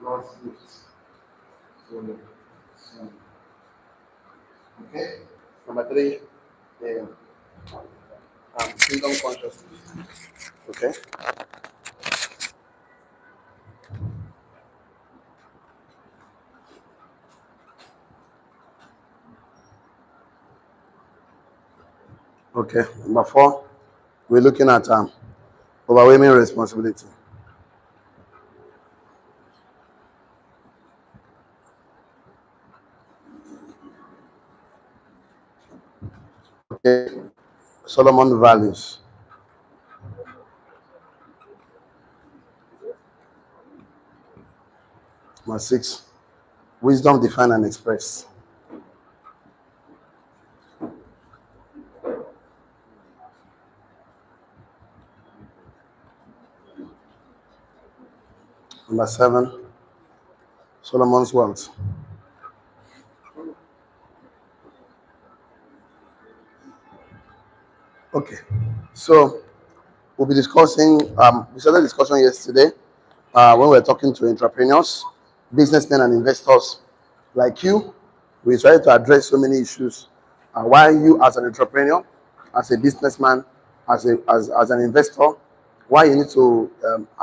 God's gift. So, okay. Number three, the kingdom consciousness. Okay. Okay. Number four, we're looking at overwhelming responsibility. Okay. Solomon values. Number six, wisdom define and express. Number seven, Solomon's wealth. Okay. So we'll be discussing, we started discussion yesterday when we were talking to entrepreneurs, businessmen, and investors like you. We tried to address so many issues. Why you, as an entrepreneur, as a businessman, as an investor, why you need to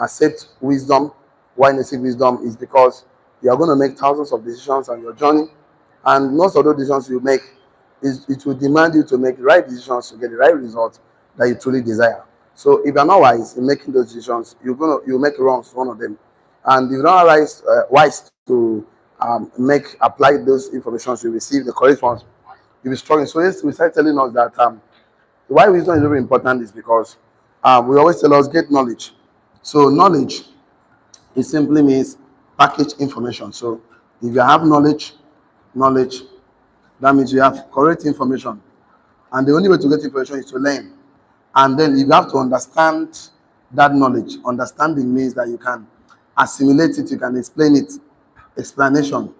accept wisdom, why you need to seek wisdom is because you are going to make thousands of decisions on your journey, and most of those decisions you make it will demand you to make the right decisions to get the right result that you truly desire. So if you're not wise in making those decisions, you make wrongs one of them, and if you're not wise to apply those informations you receive the correct ones, you'll be struggling. So yes, we start telling us that why wisdom is very important is because we always tell us get knowledge. So knowledge, it simply means package information. So if you have knowledge, that means you have correct information. And the only way to get information is to learn. And then you have to understand that knowledge. Understanding means that you can assimilate it, you can explain it. Explanation,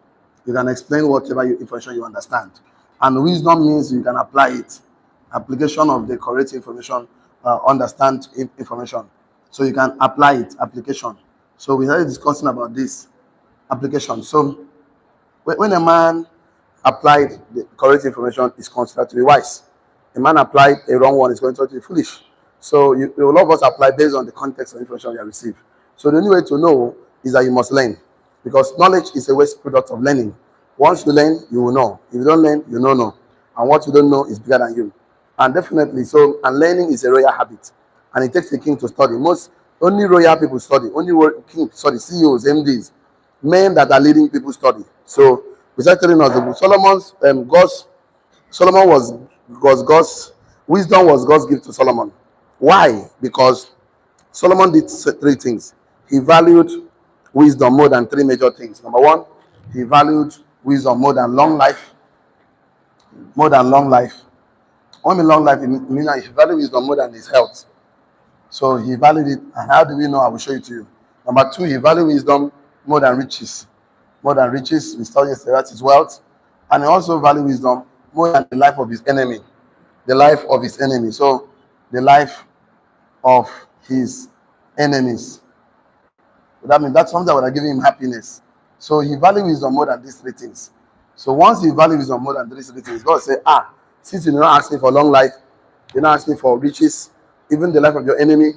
you can explain whatever information you understand. And wisdom means you can apply it. Application of the correct information, understand information. So you can apply it, application. So we started discussing about this application. So when a man applied the correct information, is considered to be wise. A man applied a wrong one is considered to be foolish. So a lot of us apply based on the context of information you have received. So the only way to know is that you must learn, because knowledge is a waste product of learning. Once you learn, you will know. If you don't learn, you don't know. And what you don't know is bigger than you. And definitely, and learning is a royal habit. And it takes a king to study. Only royal people study. Only king study. CEOs, MDs, men that are leading people study. So we start telling us the Solomon was God's wisdom was God's gift to Solomon. Why? Because Solomon did three things. He valued wisdom more than three major things. Number one, he valued wisdom more than long life. More than long life. Only long life, it means that he valued wisdom more than his health. So he valued it. And how do we know? I will show it to you. Number two, he valued wisdom more than riches. More than riches, we studied yesterday, that is wealth. And he also valued wisdom more than the life of his enemy. The life of his enemy. So the life of his enemies. That means that's something that would have given him happiness. So he valued wisdom more than these three things. So once you value wisdom more than these three things, God say, since you did not ask me for long life, you did not ask me for riches, even the life of your enemy,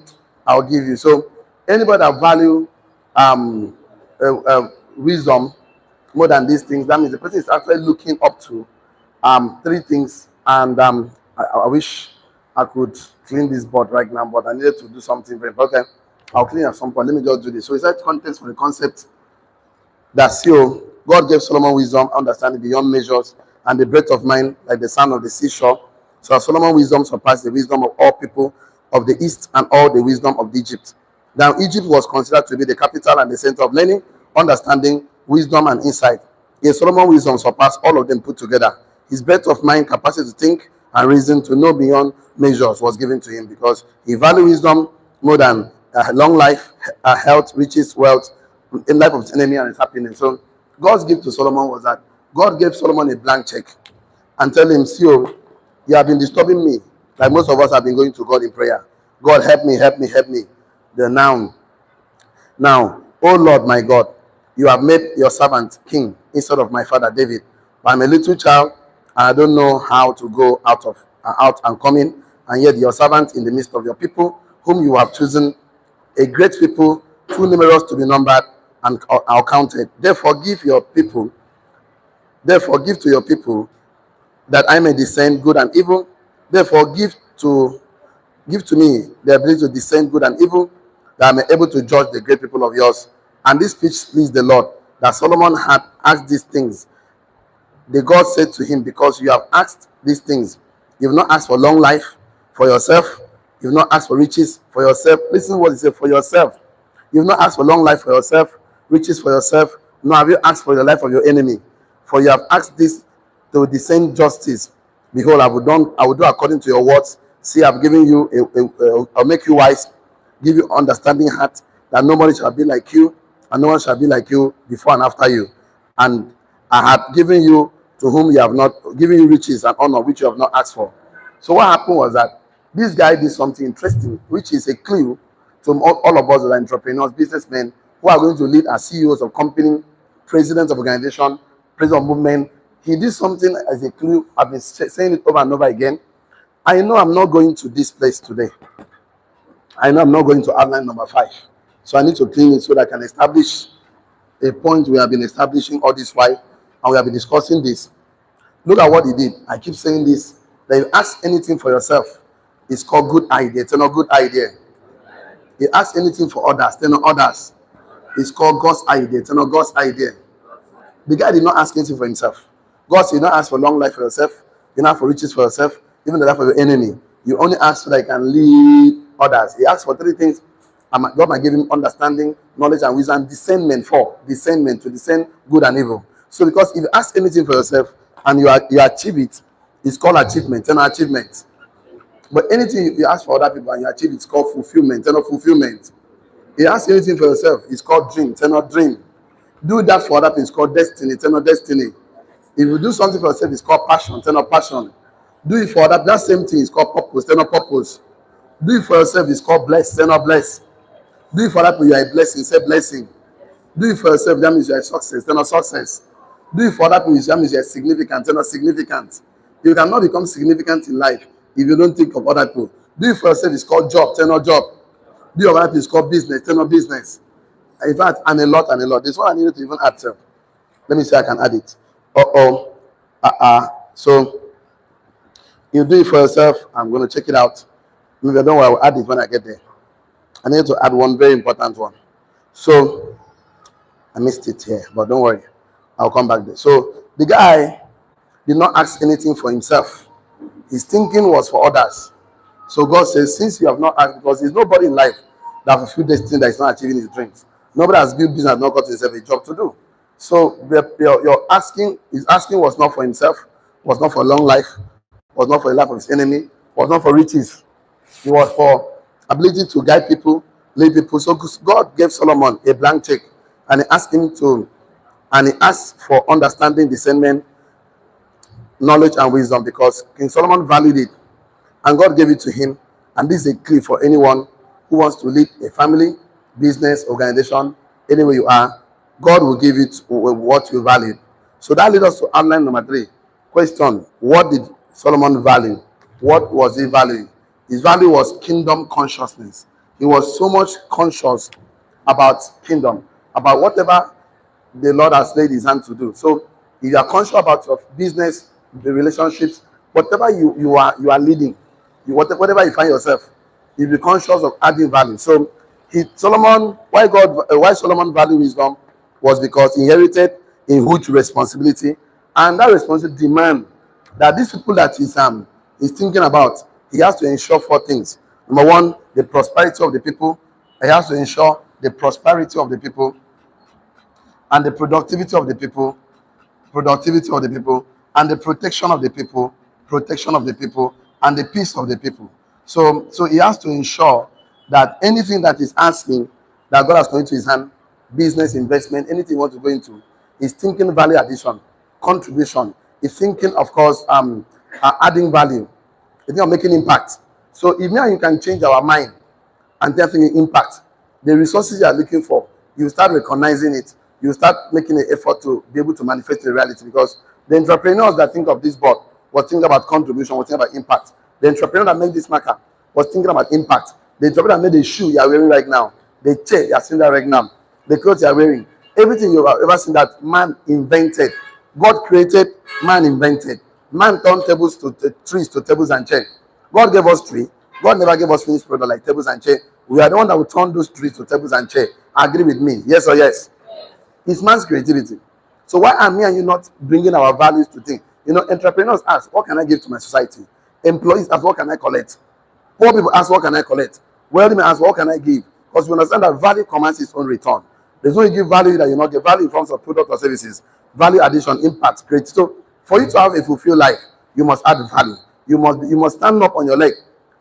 I'll give you. So anybody that value wisdom more than these things, that means the person is actually looking up to three things. And I wish I could clean this board right now, but I needed to do something very important. Okay, I'll clean at some point. Let me just do this. So it's that context for the concept that God gave Solomon wisdom, understanding beyond measures, and the breadth of mind like the sand of the seashore. So Solomon's wisdom surpassed the wisdom of all people of the East and all the wisdom of Egypt. Now Egypt was considered to be the capital and the center of learning, understanding, wisdom, and insight. Yet Solomon's wisdom surpassed all of them put together. His breadth of mind, capacity to think and reason, to know beyond measures was given to him because he valued wisdom more than long life, health, riches, wealth, in life of his enemy and his happiness. So God's gift to Solomon was that God gave Solomon a blank check and tell him, you have been disturbing me, like most of us have been going to God in prayer. God, help me, help me, help me. Now, oh Lord, my God, You have made your servant king instead of my father David. But I'm a little child, and I don't know how to go out and come in. And yet your servant in the midst of your people, whom you have chosen, a great people, too numerous to be numbered and counted. Therefore give to your people that I may discern good and evil. Therefore give to me the ability to discern good and evil, that I may able to judge the great people of yours. And this speech pleased the Lord, that Solomon had asked these things. The God said to him, because you have asked these things, you've not asked for long life for yourself, you've not asked for riches for yourself. Listen to what he said, for yourself. You've not asked for long life for yourself, riches for yourself, nor have you asked for the life of your enemy. For you have asked this to discern justice. Behold, I will do according to your words. See, I've given you I'll make you wise, give you understanding heart, that nobody shall be like you, and no one shall be like you before and after you. And I have given you to whom you have not given you riches and honor which you have not asked for. So what happened was that this guy did something interesting, which is a clue to all of us that are entrepreneurs, businessmen, who are going to lead as CEOs of company, presidents of organization, president of movement. He did something as a clue. I've been saying it over and over again. I know I'm not going to this place today. I know I'm not going to outline number 5. So I need to clean it so that I can establish a point we have been establishing all this while, and we have been discussing this. Look at what he did. I keep saying this, that you ask anything for yourself, it's called good idea. It's not good idea. You ask anything for others, tell not others. It's called God's idea. It's not God's idea. The guy did not ask anything for himself. God said, you don't ask for long life for yourself, you don't ask for riches for yourself, even the life of your enemy. You only ask so that you can lead others. He asked for 3 things. God might give him understanding, knowledge, and wisdom, discernment to discern good and evil. So, because if you ask anything for yourself and you achieve it, it's called achievement, and achievement. But anything you ask for other people and you achieve, it's called fulfillment, and not fulfillment. You ask anything for yourself, it's called dream, and not dream. Do that for other people, it's called destiny, and not destiny. If you do something for yourself, it's called passion, and not passion. Do it for other, that same thing is called purpose, and not purpose. Do it for yourself, it's called blessed, and not blessed. Do it for other people, you are a blessing, say blessing. Do it for yourself, that means you are a success, then not success. Do it for other people, that means you are significant, then not significant. You cannot become significant in life if you don't think of other people. Do it for yourself, it's called job, then not job. Do it for other people, it's called business, then not business. In fact, and a lot. This one I needed to even add. Let me see, I can add it. So you do it for yourself. I'm going to check it out. Maybe I don't know, I will add it when I get there. I need to add one very important one. So I missed it here, but don't worry, I'll come back there. So the guy did not ask anything for himself. His thinking was for others. So God says, since you have not asked, because there's nobody in life that fulfilled destiny that is not achieving his dreams. Nobody has built business, not got himself a job to do. So your asking, his asking was not for himself, was not for long life, was not for the life of his enemy, was not for riches. It was for ability to guide people, lead people. So God gave Solomon a blank check, and he asked for understanding, discernment, knowledge, and wisdom, because King Solomon valued it, and God gave it to him. And this is a key for anyone who wants to lead a family, business, organization, anywhere you are. God will give it what you value. So that leads us to outline number 3. Question: what did Solomon value? What was he valuing? His value was kingdom consciousness. He was so much conscious about kingdom, about whatever the Lord has laid his hand to do. So if you are conscious about your business, the relationships, whatever you are leading, whatever you find yourself, you be conscious of adding value. So why Solomon valued wisdom was because he inherited a huge responsibility, and that responsibility demand that these people that he's thinking about, he has to ensure 4 things. Number 1, the prosperity of the people. He has to ensure the prosperity of the people and the productivity of the people, and the protection of the people, and the peace of the people. So he has to ensure that anything that is asking, that God has put into his hand, business, investment, anything you want to go into, is thinking value addition, contribution. Is thinking, of course, adding value. Is thinking of making impact. So if now you can change our mind and definitely impact, the resources you are looking for, you start recognizing it. you start making an effort to be able to manifest the reality, because the entrepreneurs that think of this board was thinking about contribution, was thinking about impact. The entrepreneur that made this marker was thinking about impact. The entrepreneur that made the shoe you are wearing right now, the chair you are seeing that right now, the clothes you are wearing, everything you have ever seen that man invented, God created, man invented. Man turned tables to trees to tables and chairs. God gave us tree. God never gave us finished product like tables and chairs. We are the one that will turn those trees to tables and chairs. Agree with me? Yes or yes? It's man's creativity. So why are me and you not bringing our values to things? Entrepreneurs ask, what can I give to my society? Employees ask, what can I collect? Poor people ask, what can I collect? Wealthy men ask, what can I give? Because we understand that value commands its own return. There's no way you give value that you not get value in forms of product or services. Value addition, impact, create. So for you to have a fulfilled life, you must add value. You must stand up on your leg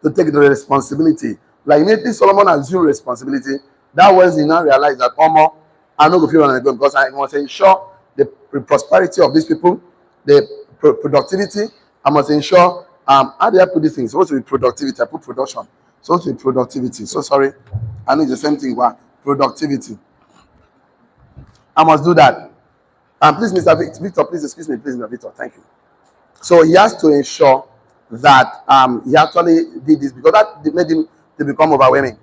to take the responsibility. Like immediately Solomon assumed responsibility. That was he now realized that I know if you want to go, because I must ensure the prosperity of these people, the productivity. I must ensure how do I put these things? It's supposed to be productivity. I put production. It's supposed to be productivity. So sorry. I know it's the same thing. Productivity. I must do that. And please, Mr. Victor, please excuse me, please, Mr. Victor. Thank you. So he has to ensure that he actually did this, because that made him to become overwhelming.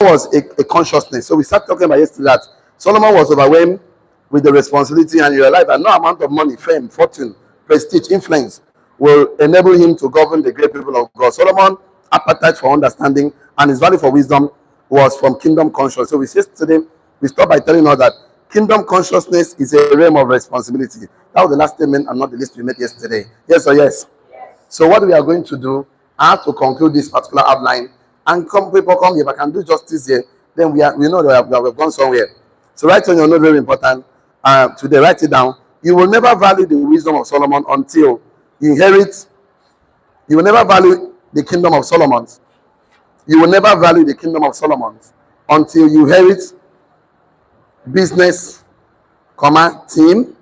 Was a consciousness. So we started talking about yesterday that Solomon was overwhelmed with the responsibility, and you realize that no amount of money, fame, fortune, prestige, influence will enable him to govern the great people of God. Solomon's appetite for understanding and his value for wisdom was from kingdom consciousness. So we said today, we start by telling us that kingdom consciousness is a realm of responsibility. That was the last statement and not the list we made yesterday. Yes or yes? So what we are going to do, I have to conclude this particular outline, and people come here. If I can do justice here, then we know that we have gone somewhere. So write on your note, very important. Today, write it down. You will never value the wisdom of Solomon until you inherit. You will never value the kingdom of Solomon. You will never value the kingdom of Solomon until you inherit business, team,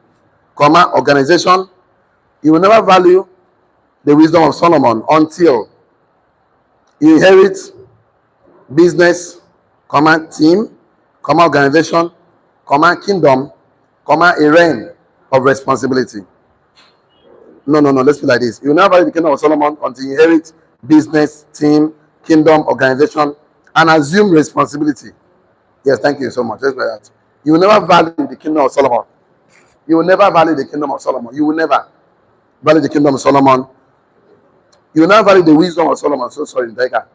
organization. You will never value the wisdom of Solomon until you inherit business, team, organization, kingdom, a reign of responsibility. No. Let's be like this. You will never value the kingdom of Solomon until you inherit business, team, kingdom, organization, and assume responsibility. Yes, thank you so much. Let's be like that. You will never value the kingdom of Solomon. You will never value the kingdom of Solomon. You will never value the kingdom of Solomon. You will never value the wisdom of Solomon. So sorry, Deka.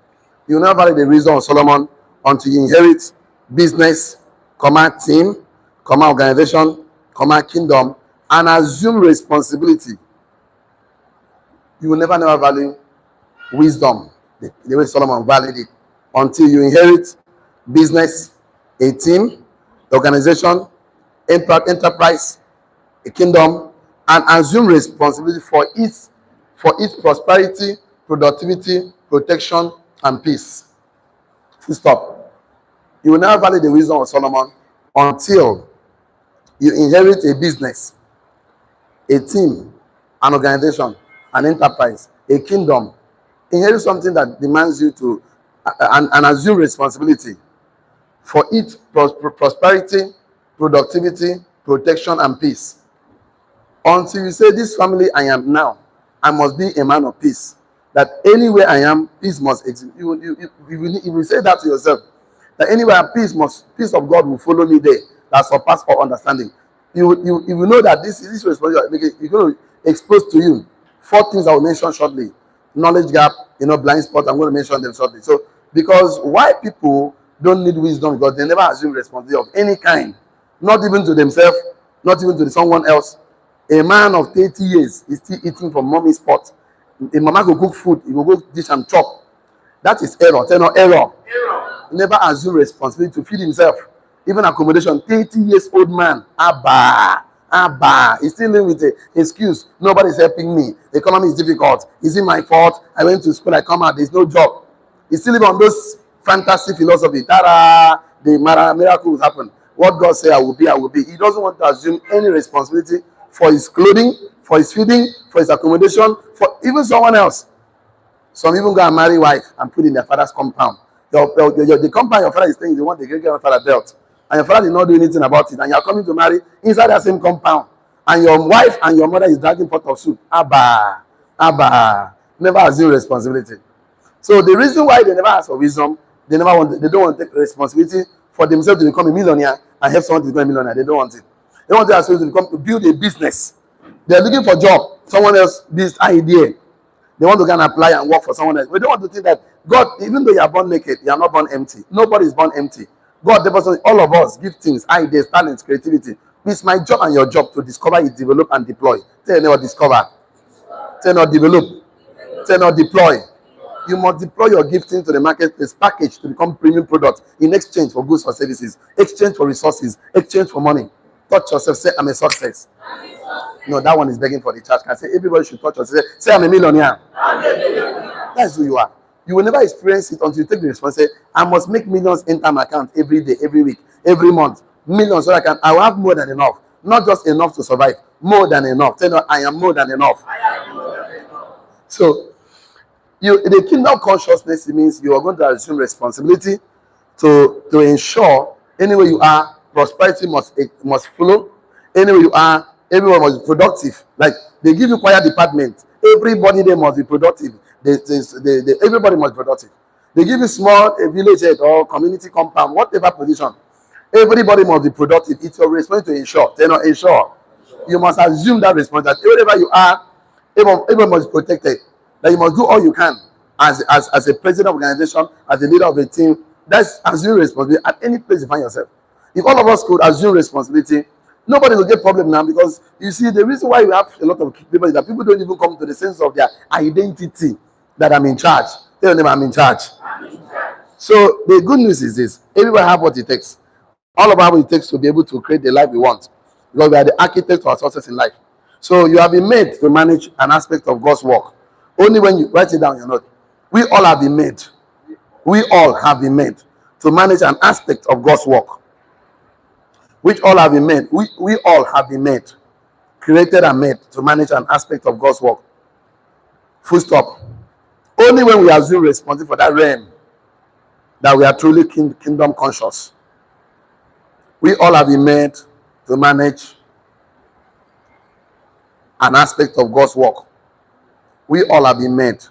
You will never value the wisdom of Solomon until you inherit business, team, organization, kingdom, and assume responsibility. You will never value wisdom the way Solomon valued it until you inherit business, a team, organization, enterprise, a kingdom, and assume responsibility for its prosperity, productivity, protection, and peace. Full stop. You will never value the wisdom of Solomon until you inherit a business, a team, an organization, an enterprise, a kingdom. Inherit something that demands you to and assume responsibility for its prosperity, productivity, protection, and peace. Until you say, this family I am now, I must be a man of peace. That anywhere I am, peace must exist. You will say that to yourself. That anywhere peace of God will follow me there. That surpass all understanding. You will know that this responsibility you're going to expose to you 4 things I will mention shortly. Knowledge gap, blind spot. I'm going to mention them shortly. So, because why people don't need wisdom, because they never assume responsibility of any kind, not even to themselves, not even to someone else. A man of 30 years is still eating from mommy's pot. A mama go cook food, he will go dish and chop. That is error. Tell no error. Never assume responsibility to feed himself. Even accommodation. 30 years old man. Abba. He's still living with the excuse. Nobody's helping me. The economy is difficult. Is it my fault? I went to school, I come out, there's no job. He still live on those fantasy philosophy. The miracle will happen. What God said, I will be, I will be. He doesn't want to assume any responsibility for his clothing, for his feeding, for his accommodation, for even someone else. Some even go and marry wife and put in their father's compound. The compound your father is staying is the one the great grandfather built, and your father did not do anything about it, and you are coming to marry inside that same compound, and your wife and your mother is dragging pot of soup. Abba, Abba, never assume responsibility. So the reason why they never ask for wisdom, they don't want to take responsibility for themselves to become a millionaire and help someone to become a millionaire. They don't want it. They want to ask you to build a business. They're looking for a job. Someone else this idea. They want to go and apply and work for someone else. We don't want to think that God, even though you are born naked, you are not born empty. Nobody is born empty. God, all of us give things, ideas, talents, creativity. It's my job and your job to discover it, develop, and deploy. Tell not discover. Tell not develop. Tell not deploy. You must deploy your gifting to the marketplace, package to become premium product in exchange for goods or services, exchange for resources, exchange for money. Touch yourself, say, I'm a success. No, that one is begging for the church. Can say everybody should touch yourself. Say, I'm a millionaire. That's who you are. You will never experience it until you take the responsibility. I must make millions enter my account every day, every week, every month. Millions so I will have more than enough. Not just enough to survive, more than enough. Tell me, I am more than enough. So, the kingdom consciousness means you are going to assume responsibility to ensure anywhere you are, prosperity must follow. Anywhere you are, everyone must be productive. Like they give you choir department, everybody there must be productive. Everybody must be productive. They give you small village head or community compound, whatever position. Everybody must be productive. It's your responsibility to ensure. They not ensure. You must assume that responsibility. Wherever you are, everyone must be protected. That you must do all you can as a president of an organization, as a leader of a team. That's assume responsibility at any place you find yourself. If all of us could assume responsibility, nobody will get problem now, because you see the reason why we have a lot of people is that people don't even come to the sense of their identity that I'm in charge. Tell them I'm in charge. So the good news is this: everybody have what it takes. All of us have what it takes to be able to create the life we want, because we are the architects of our success in life. So you have been made to manage an aspect of God's work. Only when you write it down, you know. We all have been made. We all have been made to manage an aspect of God's work. Which all have been made. We all have been made, created and made to manage an aspect of God's work. Full stop. Only when we assume responsibility for that realm that we are truly kingdom conscious. We all have been made to manage an aspect of God's work. We all have been made.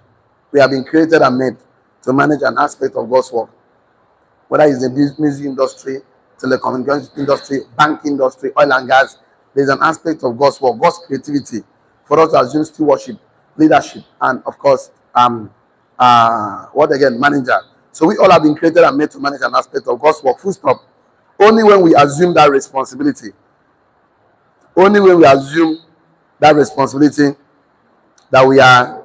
We have been created and made to manage an aspect of God's work. Whether it's the music industry, telecommunications industry, bank industry, oil and gas, there's an aspect of God's work, God's creativity for us to assume stewardship, leadership, and of course, manager. So we all have been created and made to manage an aspect of God's work. Full stop. Only when we assume that responsibility, only when we assume that responsibility, that we are.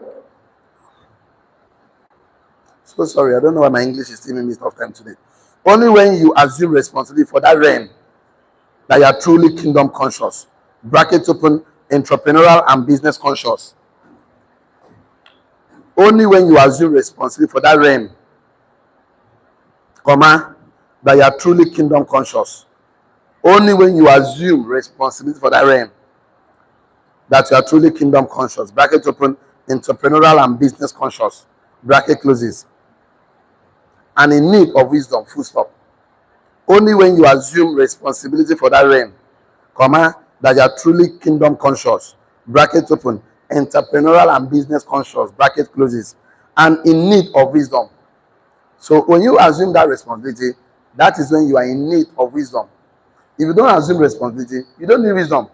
So sorry, I don't know why my English is giving me tough time today. Only when you assume responsibility for that realm that you are truly kingdom conscious. Bracket open, entrepreneurial and business conscious. Only when you assume responsibility for that realm, that you are truly kingdom conscious. Only when you assume responsibility for that realm that you are truly kingdom conscious. Bracket open, entrepreneurial and business conscious. Bracket closes. And in need of wisdom, full stop. Only when you assume responsibility for that realm, that you are truly kingdom conscious. Bracket open, entrepreneurial and business conscious. Bracket closes. And in need of wisdom. So when you assume that responsibility, that is when you are in need of wisdom. If you don't assume responsibility, you don't need wisdom.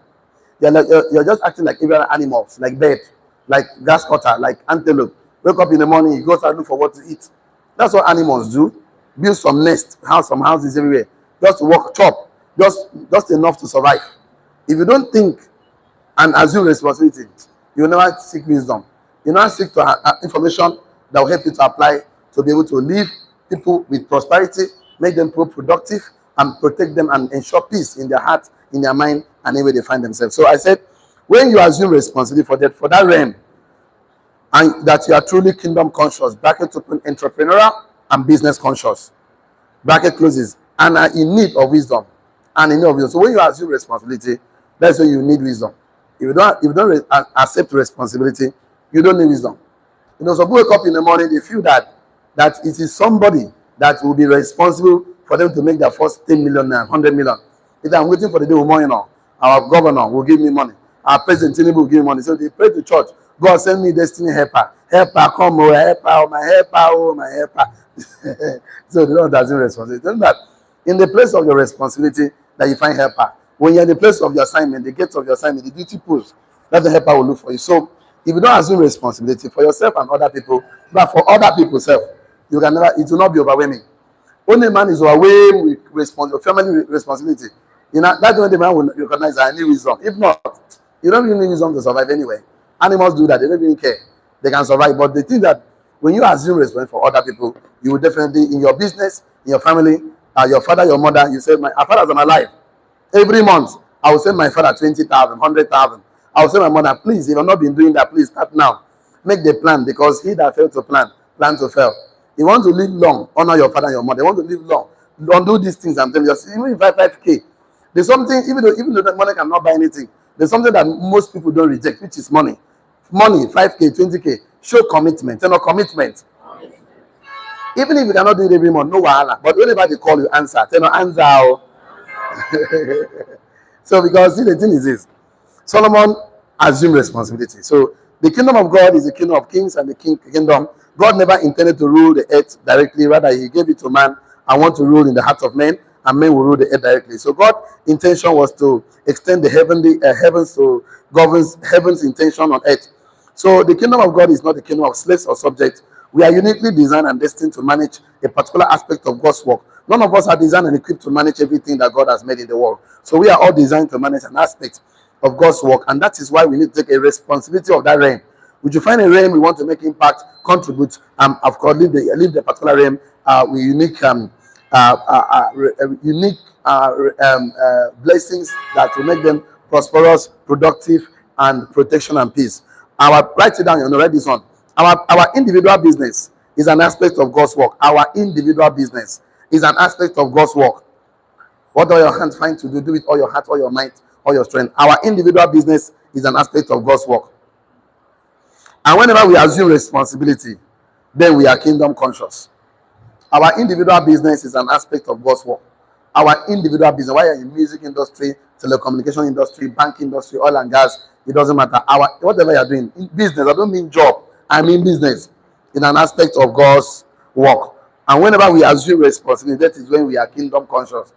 You're just acting like every other animals, like bird, like grass cutter, like antelope. Wake up in the morning, you go start look for what to eat. That's what animals do. Build some nest, some houses everywhere. Just to work, chop, just enough to survive. If you don't think and assume responsibility, you will never seek wisdom. You will not seek information that will help you to apply to be able to live people with prosperity, make them productive, and protect them and ensure peace in their heart, in their mind, and anywhere they find themselves. So I said, when you assume responsibility for that realm, and that you are truly kingdom conscious, bracket open, entrepreneurial and business conscious, bracket closes, and are in need of wisdom. And in need of wisdom. So when you assume responsibility, that's when you need wisdom. If you don't accept responsibility, you don't need wisdom. Some people wake up in the morning, they feel that it is somebody that will be responsible for them to make their first 10 million and 100 million. If I'm waiting for the day tomorrow, our governor will give me money. Our president Tinubu will give me money. So they pray to church. God send me destiny helper. Helper, come, oh, helper, oh, my helper, oh, my helper. So the Lord doesn't responsibility. Tell that in the place of your responsibility that you find helper. When you're in the place of your assignment, the gates of your assignment, the duty post, that the helper will look for you. So if you don't assume responsibility for yourself and other people, but for other people self, you can never, it will not be overwhelming. Only man is overwhelmed with family responsibility. That's when the man will recognize I need wisdom. If not, you don't really need wisdom to survive anyway. Animals do that, they don't even care. They can survive. But the thing that when you assume responsibility for other people, you will definitely, in your business, in your family, your father, your mother, you say, my fathers are alive. Every month, I will send my father 20,000, 100,000. I will say my mother, please, if I've not been doing that, please start now. Make the plan, because he that failed to plan to fail. You want to live long, honor your father and your mother. You want to live long, don't do these things. I'm telling you, even if 5K, there's something, even though that money cannot buy anything, there's something that most people don't reject, which is money. Money, 5K, 20K, show commitment, commitment. Even if you cannot do it every month, no wahala. But whenever they call you, answer. Answer. So, because see, the thing is this, Solomon assumed responsibility. So the kingdom of God is the kingdom of kings, and the kingdom, God never intended to rule the earth directly. Rather, he gave it to man and want to rule in the hearts of men, and men will rule the earth directly. So God's intention was to extend the heavens to govern heaven's intention on earth. So the kingdom of God is not the kingdom of slaves or subjects. We are uniquely designed and destined to manage a particular aspect of God's work. None of us are designed and equipped to manage everything that God has made in the world. So we are all designed to manage an aspect of God's work, and that is why we need to take a responsibility of that realm. Would you find a realm we want to make impact, contribute, of course, leave the particular realm with unique blessings that will make them prosperous, productive, and protection and peace. Write it down, write this one. Our individual business is an aspect of God's work. Our individual business is an aspect of God's work. What are your hands find to do? Do it all your heart, all your might, all your strength. Our individual business is an aspect of God's work. And whenever we assume responsibility, then we are kingdom conscious. Our individual business is an aspect of God's work. Our individual business, whether you're in music industry, telecommunication industry, bank industry, oil and gas, it doesn't matter. Whatever you're doing, in business, I don't mean job, I mean business, is an aspect of God's work. And whenever we assume responsibility, that is when we are kingdom conscious.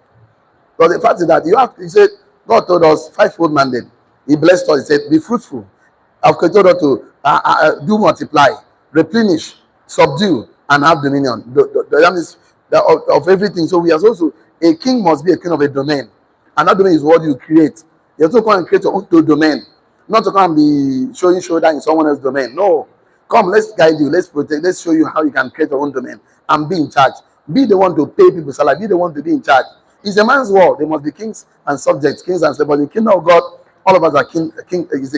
But the fact is that he said, God told us 5-fold mandate. He blessed us. He said, be fruitful. I've told us to do multiply, replenish, subdue, and have dominion. That means of everything. So we are also, a king must be a king of a domain. And that domain is what you create. You have to come and create your own domain. Not to come and be showing shoulder in someone else's domain. No. Come, let's guide you. Let's protect. Let's show you how you can create your own domain and be in charge. Be the one to pay people salary. Be the one to be in charge. It's a man's world. There must be kings and subjects, kings and slaves. But in the kingdom of God, all of us are king. Is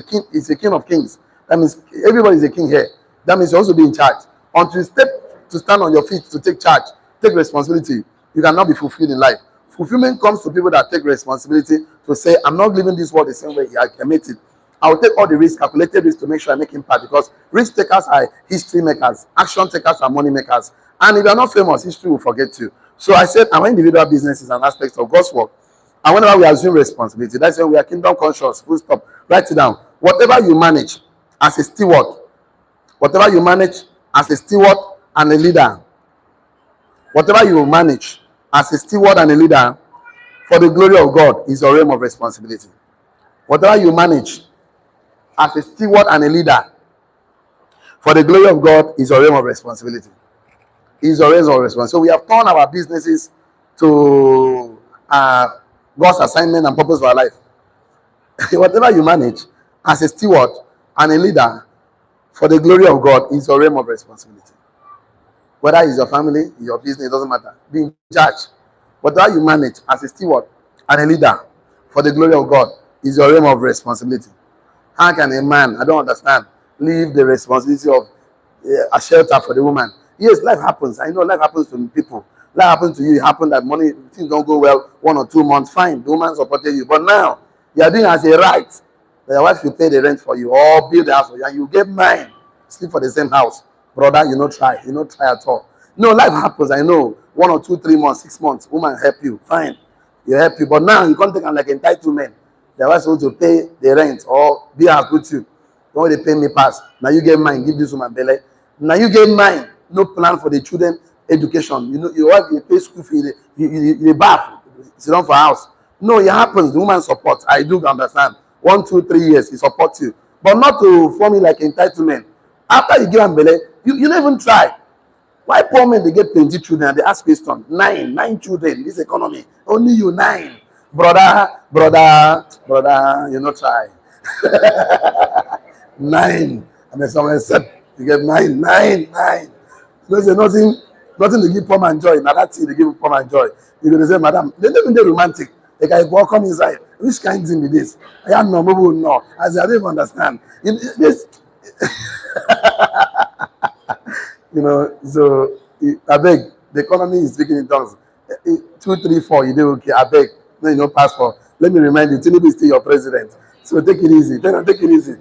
a king of kings. That means everybody is a king here. That means you also be in charge. Until you step to stand on your feet to take charge, take responsibility, you cannot be fulfilled in life. Fulfillment comes to people that take responsibility to say, I'm not living this world the same way I made it. I will take all the risks, calculated risks, to make sure I make impact, because risk takers are history makers, action takers are money makers. And if you are not famous, history will forget you. So I said our individual business is an aspect of God's work. And whenever we assume responsibility, that's when we are kingdom conscious. Full stop. Write it down. Whatever you manage as a steward, whatever you manage as a steward and a leader, whatever you manage as a steward and a leader for the glory of God is your realm of responsibility. Whatever you manage as a steward and a leader for the glory of God is your realm of responsibility. Is your realm of responsibility. So we have turned our businesses to God's assignment and purpose for our life. Whatever you manage as a steward and a leader for the glory of God is your realm of responsibility. Whether it's your family, your business, it doesn't matter. Be in charge. Whatever you manage as a steward and a leader for the glory of God is your realm of responsibility. How can a man, I don't understand, leave the responsibility of a shelter for the woman? Yes, life happens. I know life happens to people. Life happens to you. It happened that money, things don't go well 1 or 2 months. Fine, the woman supported you. But now, you are doing as a right that your wife should pay the rent for you or build the house for you, and you get mine, sleep for the same house. brother, you not try at all. No, life happens. I know 1 or 2, 3 months, 6 months, woman help you, fine, you help you. But now you can't take them like entitlement. They're not supposed to pay the rent or be as with you. When they pay me pass, now you get mine, give this woman belly. Now you get mine, no plan for the children education. You know, your wife you pay school fee, you bath, sit down for house. No, it happens. The woman support. I do understand. 1, 2, 3 years, he supports you, but not to form it like entitlement. After you give am belle, you don't even try. Why poor men they get plenty children and they ask question? Nine children. This economy, only you 9, brother. You not try. 9, and then someone said you get nine. You know, say nothing to give poor man joy. Now that thing they give poor man joy. You're gonna say, madam, they don't even dey romantic. They can walk come inside. Which kind of thing be this? I am no, no. As I don't even understand. This, so I beg, the economy is speaking in tongues. 2, 3, 4, you do okay. I beg, no, you know, passport. Let me remind you, Tinubu is still your president. So take it easy. Take it easy.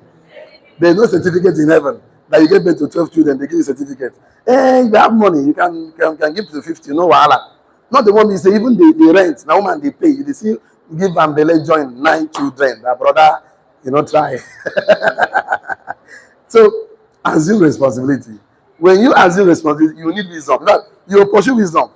There's no certificate in heaven that you get birth to 12 children, they give you certificate. Hey, if you have money, you can give to 50, no wahala. Not the one you say, even the rent, now woman they pay, you see, give Ambele join 9 children. That brother, try. So assume responsibility. When you assume responsibility, you need wisdom. Now, you pursue wisdom.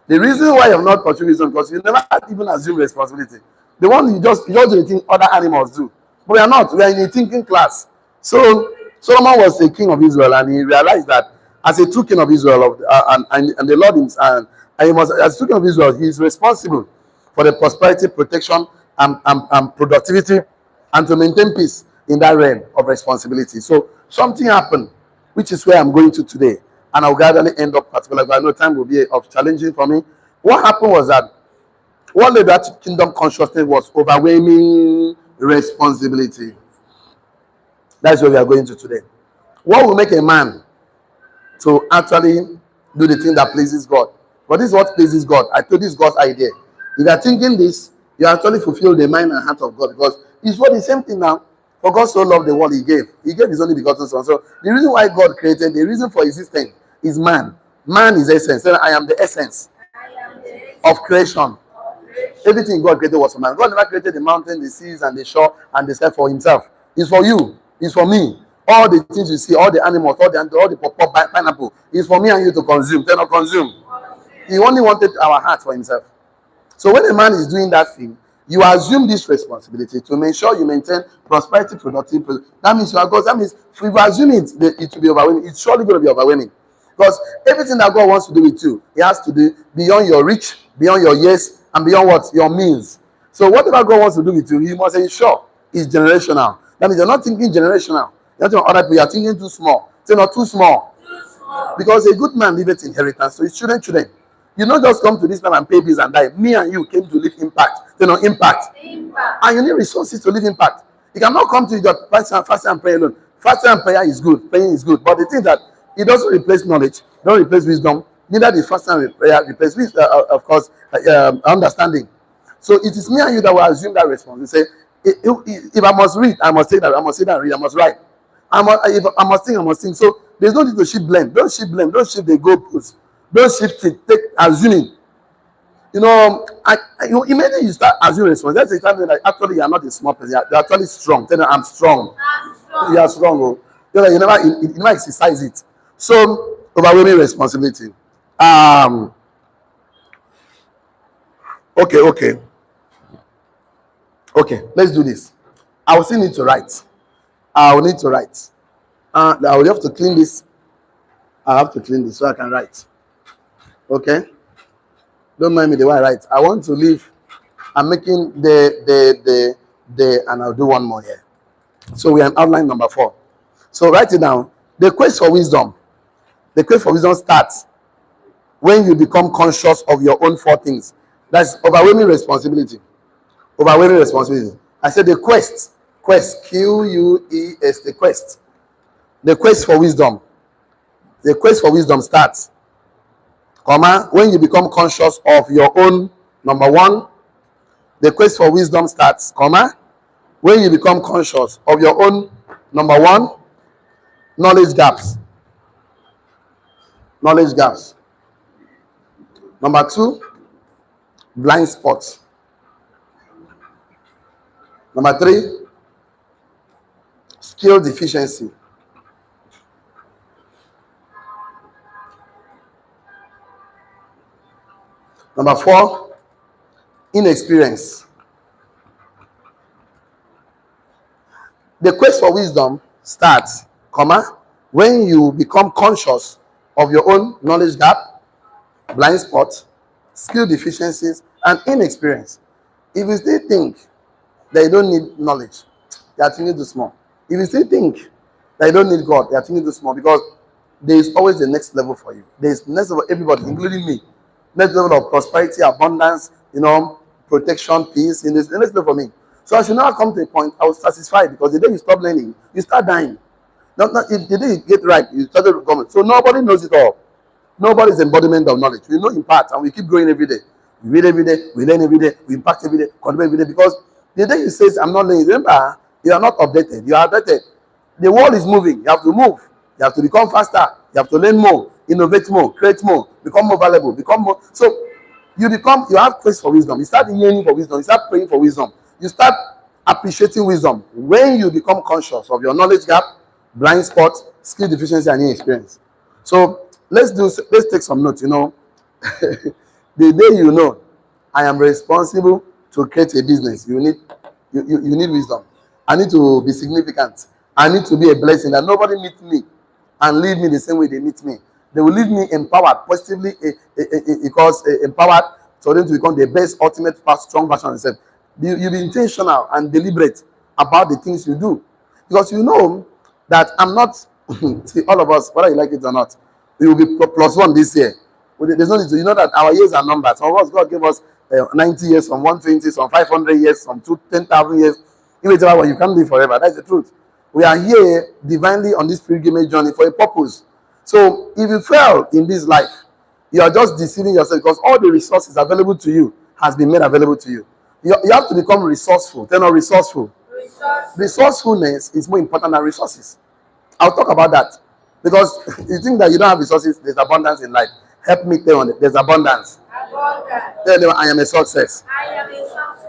The reason why you have not pursued wisdom because you never even assume responsibility. The one you just do the thing other animals do. But we are not. We are in a thinking class. So Solomon was a king of Israel, and he realized that as a true king of Israel, and the Lord himself, and he must, as a true king of Israel, he is responsible for the prosperity, protection, and productivity, and to maintain peace in that realm of responsibility. So something happened, which is where I'm going to today, and I'll gradually end up particular. I know time will be of challenging for me. What happened was that what led that kingdom consciousness was overwhelming responsibility. That's where we are going to today. What will make a man to actually do the thing that pleases God? But this is what pleases God. I told this God's idea. If you are thinking this, you actually fulfill the mind and heart of God, because it's what the same thing now. For God so loved the world, He gave His only begotten Son. So the reason why God created, the reason for existence is man. Man is essence. So I am the essence of creation. Everything God created was for man. God never created the mountain, the seas, and the shore, and the sky for Himself. It's for you. It's for me. All the things you see, all the animals, all the pineapple, is for me and you to consume. They not consume. He only wanted our heart for Himself. So when a man is doing that thing, you assume this responsibility to make sure you maintain prosperity, productivity. That means you are God. That means if you assume it will be overwhelming. It's surely going to be overwhelming. Because everything that God wants to do with you, He has to do beyond your reach, beyond your years, and beyond what? Your means. So whatever God wants to do with you, He must ensure it's generational. That means you're not thinking generational. You're not thinking other people, you're thinking too small. Say not too small. Because a good man leaveth inheritance. So his children. You don't just come to this land and pay bills and die. Me and you came to live impact. Impact. And you need resources to live impact. You cannot come to your fasting and prayer alone. Fasting and prayer is good. Praying is good. But the thing that it doesn't replace knowledge, don't replace wisdom. Neither the fasting and prayer replace of course, understanding. So it is me and you that will assume that responsibility. Say, if I must read, I must say that. I must say that and read. I must write. If I must think, I must think. So there's no need to shift blame. Don't shift blame. Don't shift the goalposts. Don't shift it. Take assuming. Immediately you start assuming responsibility. That's the time that actually you are not a small person. You're actually strong. Tell them I'm strong. You are strong. Oh. You never exercise it. So overwhelming responsibility. Okay. Let's do this. I will still need to write. I will need to write. I will have to clean this. I have to clean this so I can write. Okay. Don't mind me the way I write. I want to leave. I'm making the and I'll do one more here. So we are in outline number 4. So write it down. The quest for wisdom. The quest for wisdom starts when you become conscious of your own 4 things. That's overwhelming responsibility. Overwhelming responsibility. I said the quest, Q-U-E-S, the quest. The quest for wisdom. The quest for wisdom starts, when you become conscious of your own, number 1. The quest for wisdom starts, when you become conscious of your own, number 1, knowledge gaps. knowledge gaps. Number two, blind spots. Number three, skill deficiency. Number four, inexperience. The quest for wisdom starts, when you become conscious of your own knowledge gap, blind spots, skill deficiencies, and inexperience. If you still think that you don't need knowledge, you are thinking too small. If you still think that you don't need God, you are thinking too small, because there is always the next level for you. There is next level, everybody, including me. Next level of prosperity, abundance, protection, peace. In this the next level for me. So I should now come to a point I was satisfied, because the day you stop learning, you start dying. Not if the day you get right, you started to come. So nobody knows it all. Nobody's embodiment of knowledge. We know in part, and we keep growing every day. We read every day, we learn every day, we impact every day, contribute every day. Because the day you say, I'm not learning, remember, you are not updated, you are updated. The world is moving, you have to move, you have to become faster, you have to learn more, innovate more, create more, become more valuable, become more. So you have quest for wisdom, you start yearning for wisdom, you start praying for wisdom, you start appreciating wisdom when you become conscious of your knowledge gap, blind spot, skill deficiency, and inexperience. So let's take some notes. The day I am responsible to create a business, you need wisdom. I need to be significant. I need to be a blessing, that nobody meets me and leave me the same way they meet me. They will leave me empowered, positively, because empowered for them to become the best, ultimate, fast, strong version of themselves. You be intentional and deliberate about the things you do, because you know that I'm not. See, all of us, whether you like it or not, we will be plus one this year. There's no need to, that our years are numbered. Some of us, God gave us 90 years, some 120, some 500 years, some 10,000 years. Whichever one, you can't live forever. That's the truth. We are here divinely on this pilgrimage journey for a purpose. So if you fail in this life, you are just deceiving yourself, because all the resources available to you has been made available to you. You have to become resourceful. They're not resourceful. Resourcefulness is more important than resources. I'll talk about that, because you think that you don't have resources, there's abundance in life. Help me tell on it. There's abundance. Tell them I am a success.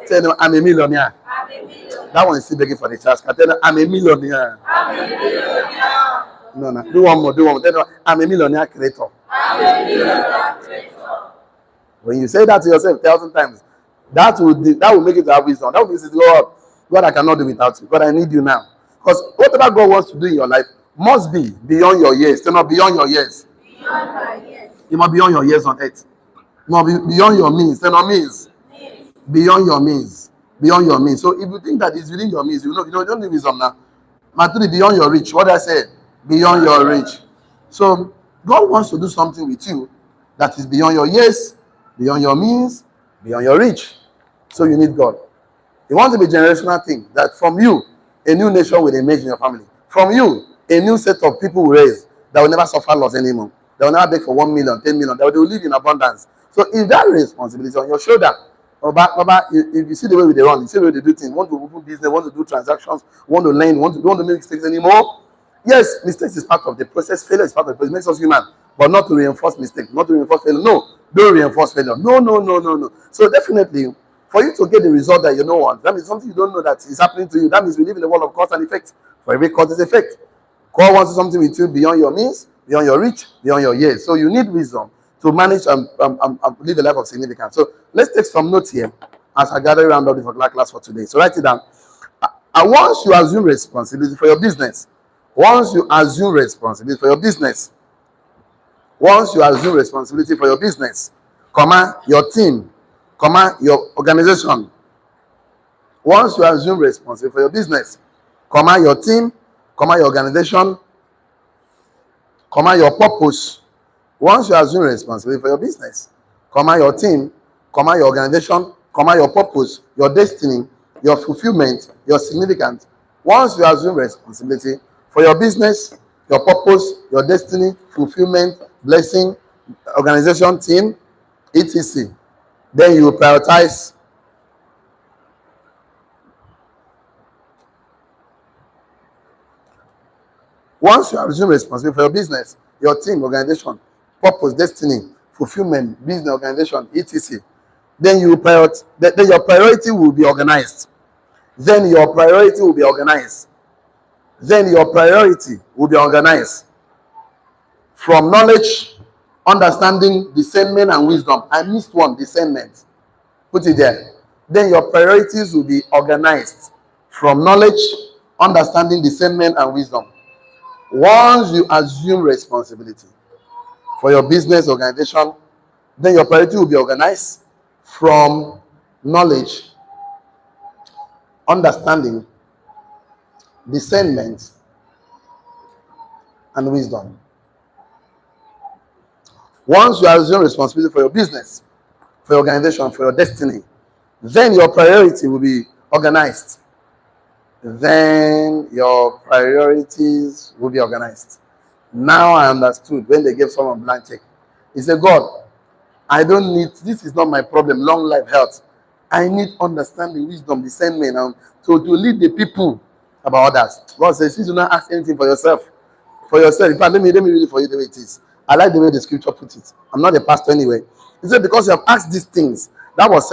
Tell them I'm a millionaire. That one is still begging for the chance. Tell them I'm a millionaire. No. Do one more. Tell them I'm a millionaire creator. When you say that to yourself 1,000 times, that will make it to have wisdom. That will make it to God, I cannot do without you. God, I need you now. Because whatever God wants to do in your life must be beyond your years. They're not beyond your years. Beyond my years. It must be beyond your years on earth. It must be beyond your means. They're not means. Beyond your means. Beyond your means. So if you think that it's within your means, you don't need wisdom now. Maturi, beyond your reach. What I said? Beyond your reach. So God wants to do something with you that is beyond your years, beyond your means, beyond your reach. So you need God. It wants to be a generational thing, that from you, a new nation will emerge in your family. From you, a new set of people will raise that will never suffer loss anymore. They will never beg for 1 million, 10 million. They will live in abundance. So if that responsibility on your shoulder, Baba, if you see the way they run, you see the way they do things, want to open business, want to do transactions, want to learn, don't want to make mistakes anymore. Yes, mistakes is part of the process. Failure is part of the process. It makes us human, but not to reinforce mistakes, not to reinforce failure. No, don't reinforce failure. No. So definitely, for you to get the result that you don't want, that means something you don't know that is happening to you. That means we live in a world of cause and effect. For every cause is effect. God wants something with you beyond your means, beyond your reach, beyond your years. So you need wisdom to manage and live a life of significance. So let's take some notes here as I gather around up the class for today. So write it down. And once you assume responsibility for your business, once you assume responsibility for your business, once you assume responsibility for your business, your team, your organization, once you assume responsibility for your business, your team, your organization, your purpose, once you assume responsibility for your business, your team, your organization, your purpose, your destiny, your fulfillment, your significance, once you assume responsibility for your business, your purpose, your destiny, fulfillment, blessing, organization, team, etc., then you prioritize. Once you assume responsibility for your business, your team, organization, purpose, destiny, fulfillment, business, organization, etc. Then then your priority will be organized. Then your priority will be organized. Then your priority will be organized from knowledge, understanding, discernment, and wisdom. I missed one, discernment. Put it there. Then your priorities will be organized from knowledge, understanding, discernment, and wisdom. Once you assume responsibility for your business organization, then your priority will be organized from knowledge, understanding, discernment, and wisdom. Once you assume responsibility for your business, for your organization, for your destiny, then your priority will be organized. Then your priorities will be organized. Now I understood when they gave someone blank check. He said, God, I don't need, this is not my problem, long life, health. I need understanding, wisdom, discernment, and to lead the people about others. God says, since you not ask anything for yourself, in fact, let me read it for you the way it is. I like the way the scripture put it. I'm not a pastor anyway. He said, because you have asked these things. That was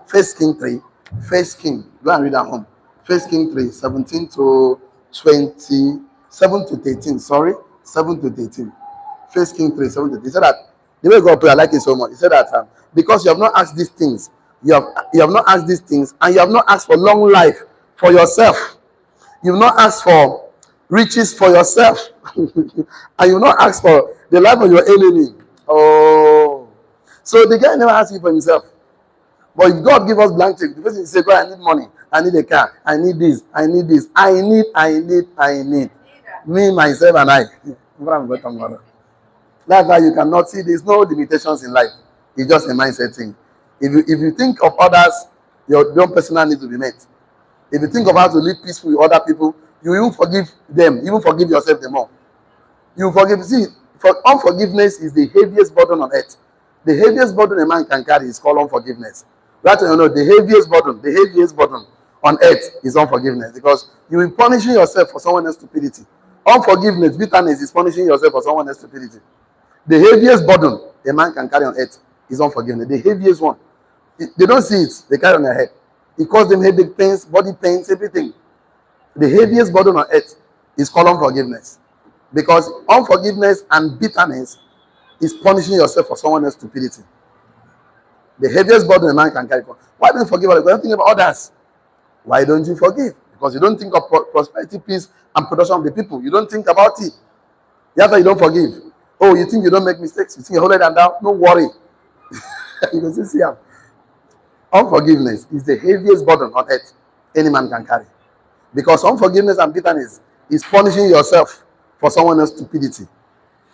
First King 3. First King. Go and read at home. First King 3, 17 to 20, 7 to 13. Sorry, 7 to 13. First King 3, 7 to 13. He said that the way God pray, I like it so much. He said that because you have not asked these things, you have not asked these things, and you have not asked for long life for yourself. You've not asked for riches for yourself, and you've not asked for the life of your enemy. Oh, so the guy never asked you for himself. But if God give us blank check, the person say, God, I need money, I need a car, I need this, I need this, I need. Me, myself, and I. That's why you cannot see there's no limitations in life. It's just a mindset thing. If you think of others, your own personal needs will be met. If you think of how to live peacefully with other people, you will forgive them, even forgive yourself the more. You forgive. See, unforgiveness is the heaviest burden on earth. The heaviest burden a man can carry is called unforgiveness. Right? You know, the heaviest burden on earth is unforgiveness, because you will be punishing yourself for someone else's stupidity. Unforgiveness, bitterness is punishing yourself for someone else's stupidity. The heaviest burden a man can carry on earth is unforgiveness. The heaviest one. They don't see it. They carry on their head. It causes them headache pains, body pains, everything. The heaviest burden on earth is called unforgiveness. Because unforgiveness and bitterness is punishing yourself for someone else's stupidity. The heaviest burden a man can carry. Why don't you forgive others? Because you don't think about others. Why don't you forgive? Because you don't think of prosperity, peace, and production of the people. You don't think about it. That's why you don't forgive. Oh, you think you don't make mistakes? You think you're holier than thou? Don't worry. You can see here. Unforgiveness is the heaviest burden on earth any man can carry. Because unforgiveness and bitterness is punishing yourself for someone else's stupidity.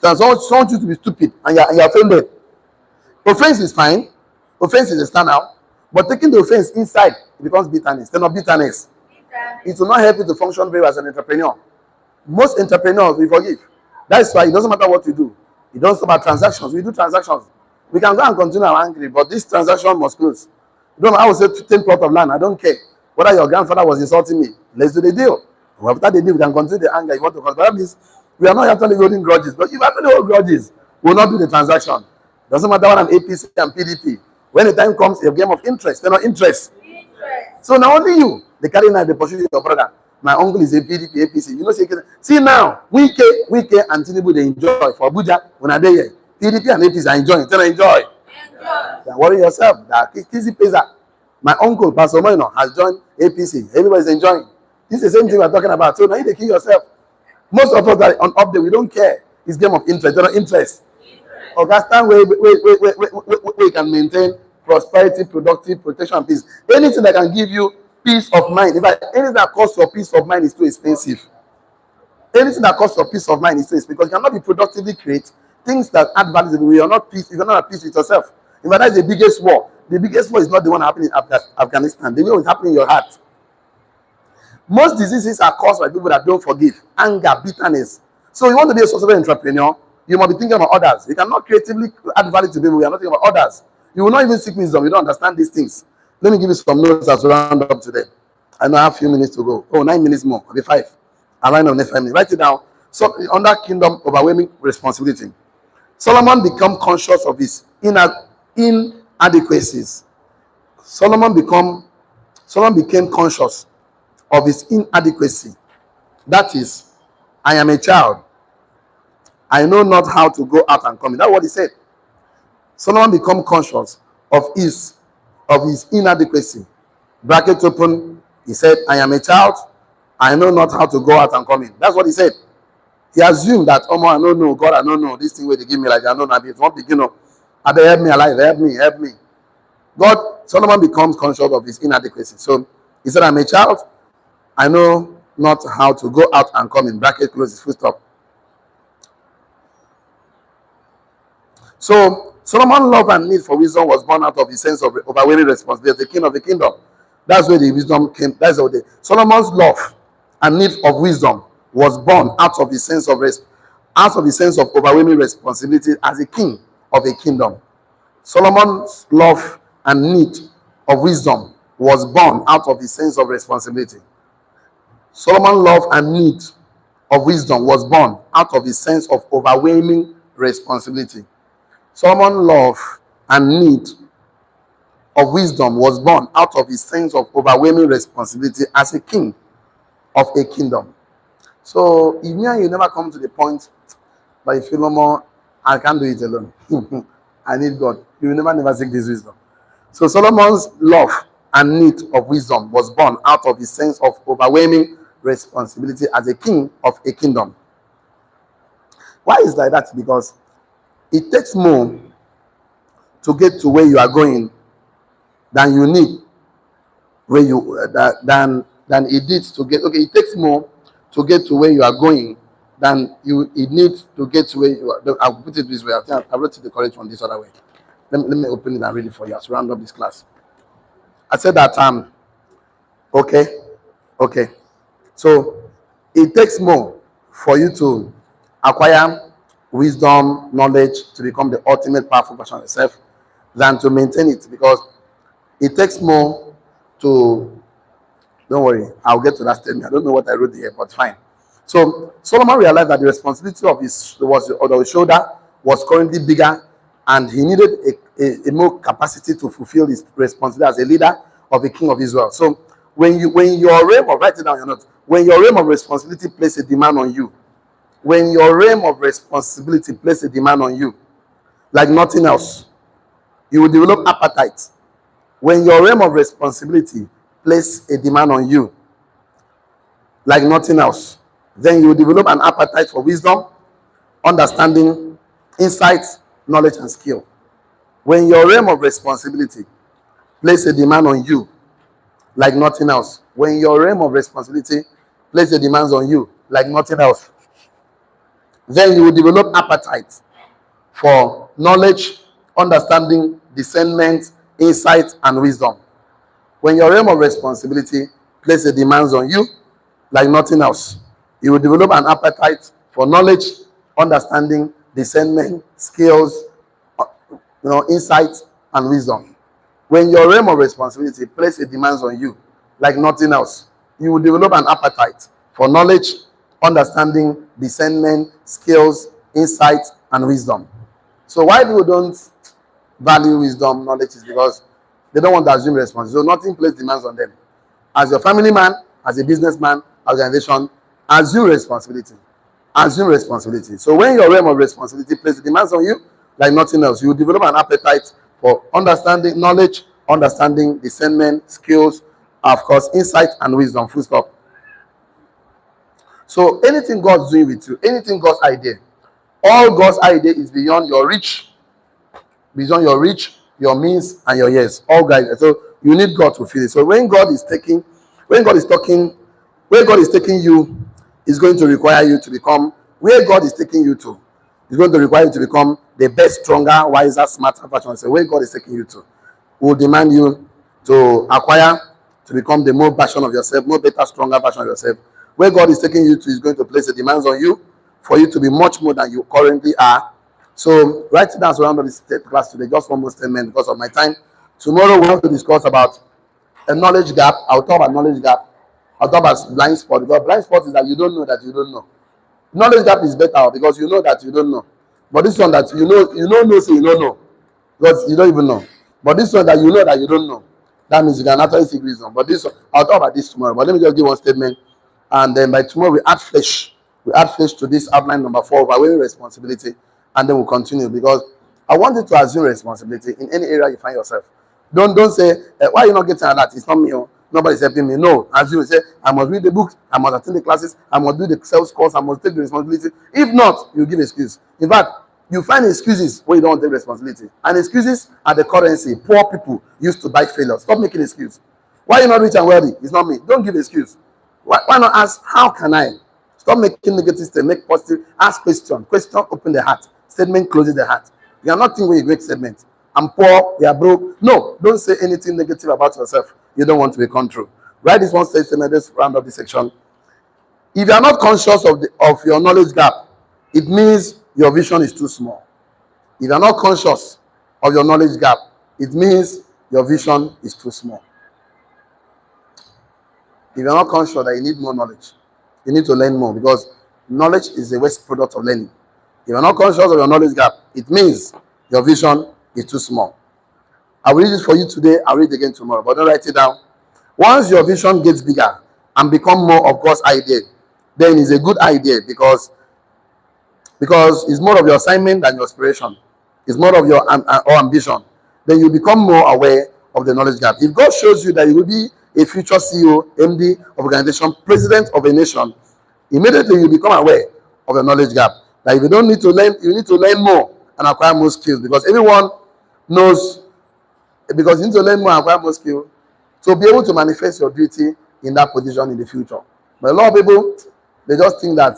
So someone wants you to be stupid and you're offended. Offense is fine. Offense is a standout. But taking the offense inside, it becomes bitterness. Then not bitterness. It will not help you to function very well as an entrepreneur. Most entrepreneurs will forgive. That's why it doesn't matter what you do. It doesn't about transactions. We do transactions. We can go and continue our angry, but this transaction must close. You don't know, I will say 10 plot of land. I don't care whether your grandfather was insulting me. Let's do the deal. After the deal, we can continue the anger. You want to, but that means we are not actually holding grudges. But if you actually hold grudges, we will not do the transaction. Doesn't matter what an APC and PDP. When the time comes, a game of interest. They're not interest. So now only you, they carry now the position of your brother. My uncle is a PDP, APC. You know, see now, we and Tinubu they enjoy for Abuja when I there. PDP and APC are enjoying. Tell them enjoy. Don't worry yourself. That easy pays that. My uncle, Pastor Moino, has joined APC. Everybody's enjoying. This is the same thing we're talking about. So now you kill yourself. Most of us are on update. We don't care. It's game of interest. They're not interest. Augustan way we can maintain prosperity, productive, protection, and peace. Anything that can give you peace of mind. In fact, anything that costs your peace of mind is too expensive. Anything that costs your peace of mind is too expensive, because you cannot be productively create things that add value. You are not peace. You are not at peace with yourself. In fact, that's the biggest war. The biggest war is not the one happening in Afghanistan. The war is happening in your heart. Most diseases are caused by people that don't forgive, anger, bitterness. So you want to be a successful entrepreneur, you must be thinking about others. You cannot creatively add value to people. You are not thinking about others. You will not even seek wisdom. You don't understand these things. Let me give you some notes as we round up today. I know I have a few minutes to go. Oh, 9 minutes more. I'll be 5. I'll line up next 5 minutes. Write it down. So under kingdom, overwhelming responsibility. Solomon became conscious of his inadequacies. Solomon become Solomon became conscious of his inadequacy. That is, I am a child. I know not how to go out and come in. That's what he said. Solomon become conscious of his inadequacy. Bracket open. He said, I am a child. I know not how to go out and come in. That's what he said. He assumed that, oh, I don't know, God, I don't know. This thing where they give me like I don't know. It's not beginning. I help me alive, help me. God, Solomon becomes conscious of his inadequacy. So he said, I'm a child. I know not how to go out and come in. Bracket closes, full stop. So Solomon's love and need for wisdom was born out of his sense of overwhelming responsibility, the king of the kingdom. That's where the wisdom came. Solomon's love and need of wisdom was born out of his sense of overwhelming responsibility as a king of a kingdom. Solomon's love and need of wisdom was born out of his sense of responsibility. Solomon's love and need of wisdom was born out of his sense of overwhelming responsibility. Solomon's love and need of wisdom was born out of his sense of overwhelming responsibility as a king of a kingdom. So if me and you never come to the point, but if you know more, I can't do it alone. I need God. You will never seek this wisdom. So Solomon's love and need of wisdom was born out of his sense of overwhelming responsibility as a king of a kingdom. Why is like that? Because it takes more to get to where you are going than you need where you than it needs to get. Okay, it takes more to get to where you are going than it needs to get to where you are. I'll put it this way. I think I wrote it the correct one this other way. Let me open it and read it for you as we round up this class. I said that okay. So it takes more for you to acquire wisdom, knowledge to become the ultimate powerful version of yourself than to maintain it, because it takes more to. Don't worry, I'll get to that statement. I don't know what I wrote here, but fine. So Solomon realized that the responsibility of his shoulder was currently bigger, and he needed a more capacity to fulfill his responsibility as a leader of the king of Israel. So when your realm of write it down, your notes, when your realm of responsibility places a demand on you, when your realm of responsibility places a demand on you, like nothing else, you will develop appetite. When your realm of responsibility places a demand on you, like nothing else, then you will develop an appetite for wisdom, understanding, insight, knowledge, and skill. When your realm of responsibility places a demand on you, like nothing else, when your realm of responsibility places a demands on you, like nothing else, then you will develop appetite for knowledge, understanding, discernment, insight, and wisdom. When your realm of responsibility places a demands on you, like nothing else, you will develop an appetite for knowledge, understanding, discernment, skills, insight, and wisdom. When your realm of responsibility places a demands on you, like nothing else, you will develop an appetite for knowledge, understanding, discernment, skills, insight, and wisdom. So why people don't value wisdom, knowledge, is because they don't want to assume responsibility. So nothing places demands on them. As your family man, as a businessman, organization, assume responsibility. Assume responsibility. So when your realm of responsibility places demands on you, like nothing else, you will develop an appetite for understanding, knowledge, understanding, discernment, skills, of course, insight, and wisdom. Full stop. So anything God's doing with you, anything God's idea, all God's idea is beyond your reach, your means, and your years. All guys. So you need God to feel it. So when God is taking you, is going to require you to become where God is taking you to. Is going to require you to become the best, stronger, wiser, smarter version. So where God is taking you to will demand you to acquire, to become the more version of yourself, more better, stronger version of yourself. Where God is taking you to is going to place the demands on you for you to be much more than you currently are. So write it down around this class today. Just almost 10 minutes because of my time. Tomorrow we have to discuss about a knowledge gap. I'll talk about knowledge gap. I'll talk about blind spot. Because blind spot is that you don't know that you don't know. Knowledge gap is better because you know that you don't know. But this one that you don't know, say you don't know. Because you don't even know. But this one that you don't know, that means you can actually see reason. But this one, I'll talk about this tomorrow. But let me just give one statement. And then by tomorrow, we add flesh. We add flesh to this outline number 4, overwhelming responsibility. And then we'll continue because I want you to assume responsibility in any area you find yourself. Don't say, why are you not getting that? It's not me. Oh. Nobody's helping me. No. As you say, I must read the books, I must attend the classes, I must do the sales course, I must take the responsibility. If not, you give excuse. In fact, you find excuses when you don't take responsibility. And excuses are the currency poor people used to buy failure. Stop making excuses. Why are you not rich and wealthy? It's not me. Don't give excuse. Why not ask, how can I? Stop making negative statements, make positive. Ask question. Question open the heart. Statement closes the heart. You are not thinking when you make statements. I'm poor, we are broke. No, don't say anything negative about yourself. You don't want to be controlled. Write this one statement, let's round up this section. If you are not conscious of your knowledge gap, it means your vision is too small. If you are not conscious of your knowledge gap, it means your vision is too small. If you're not conscious that you need more knowledge, you need to learn more because knowledge is a waste product of learning. If you're not conscious of your knowledge gap, it means your vision is too small. I will read it for you today. I'll read it again tomorrow, but don't write it down. Once your vision gets bigger and become more of God's idea, then it's a good idea because it's more of your assignment than your aspiration. It's more of your ambition. Then you become more aware of the knowledge gap. If God shows you that you will be a future CEO, MD of organization, president of a nation, immediately you become aware of the knowledge gap. That if you don't need to learn, you need to learn more and acquire more skills because everyone knows, because you need to learn more and acquire more skills to be able to manifest your duty in that position in the future. But a lot of people, they just think that,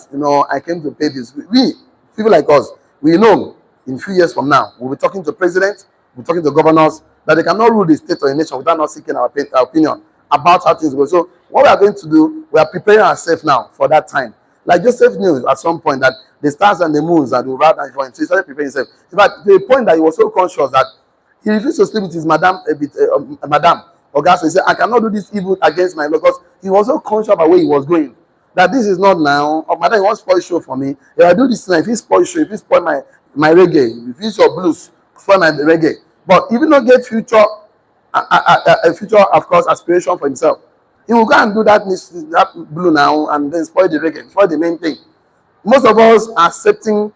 I came to pay this. We, people like us, we know in a few years from now, we'll be talking to presidents, we'll be talking to governors, that they cannot rule the state or a nation without not seeking our opinion about how things go. So what we are going to do, we are preparing ourselves now for that time. Like Joseph knew at some point that the stars and the moons that will ride for him. So he started preparing himself. In fact, the point that he was so conscious that he refused to sleep with his madam, August. He said, I cannot do this evil against my Lord, because he was so conscious about where he was going. That this is not now. Oh, madam, he wants spoil show for me. If I do this thing, if he spoil show, if he spoil my reggae, if he's your blues, spoil my reggae. But even not get future, of course, aspiration for himself. He will go and do that blue now and then spoil the reggae, spoil the main thing. Most of us are accepting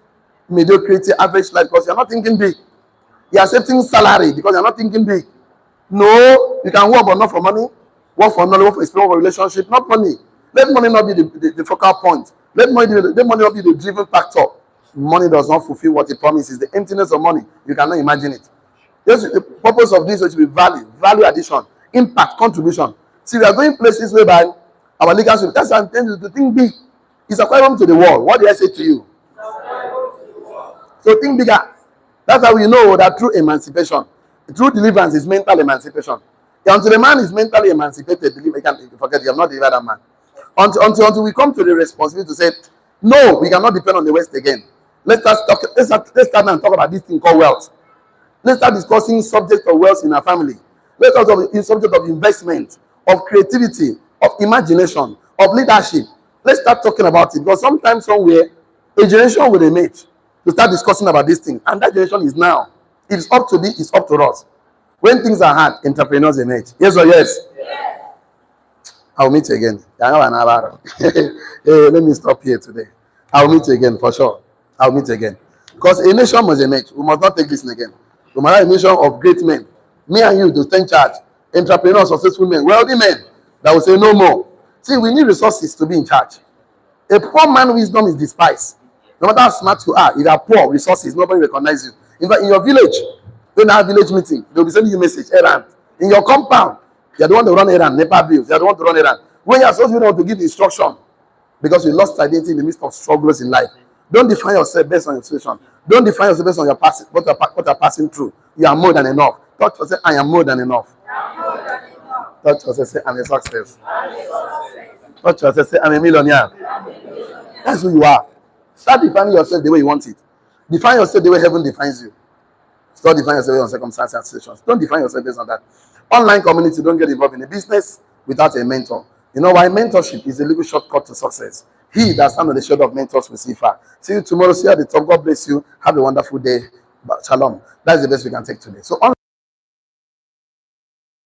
mediocrity, average life because you're not thinking big. You're accepting salary because you're not thinking big. No, you can work but not for money. Work for knowledge, work for experience, work for relationship, not money. Let money not be the focal point. Let money not be the driven factor. Money does not fulfill what it promises. The emptiness of money, you cannot imagine it. The purpose of this is to be value addition, impact, contribution. See, we are going places whereby our leadership, that's why I'm telling you to think big. It's acquiring to the world. What did I say to you? So think bigger. That's how we know that true emancipation, true deliverance is mental emancipation. Until the man is mentally emancipated, forget you have not delivered that man. Until we come to the responsibility to say, no, we cannot depend on the West again. Let's start and talk about this thing called wealth. Let's start discussing subject of wealth in our family. Let's talk about the subject of investment, of creativity, of imagination, of leadership. Let's start talking about it because sometimes somewhere a generation will emerge to start discussing about this thing, and that generation is now. It's up to it's up to us. When things are hard, entrepreneurs emerge. Yes or yes? Yes. I'll meet you again. Hey, let me stop here today. I'll meet you again for sure. I'll meet you again. Because a nation must emerge. We must not take this again. We must have a nation of great men. Me and you to stand charge. Entrepreneurs, successful men, wealthy men that will say no more. See, we need resources to be in charge. A poor man's wisdom is despised. No matter how smart you are, if you are poor, resources, nobody recognizes you. In fact, in your village, when you have village meeting, they'll be sending you message, errand. In your compound, you're the one to run errand, NEPA bills, you're the one to run errand. When you're supposed to be the one to give instruction, because you lost identity in the midst of struggles in life. Don't define yourself based on your situation. Don't define yourself based on your past, what you're passing through. You are more than enough. Touch yourself, I am more than enough. Touch yourself, say, I'm a success. Touch yourself, say, I'm a millionaire. That's who you are. Start defining yourself the way you want it. Define yourself the way heaven defines you. Stop defining yourself based on circumstances and situations. Don't define yourself based on that. Online community, don't get involved in a business without a mentor. You know why? Mentorship is a little shortcut to success. He that stand on the shoulder of mentors will see far. See you tomorrow. See you at the top. God bless you. Have a wonderful day. Shalom. That's the best we can take today. So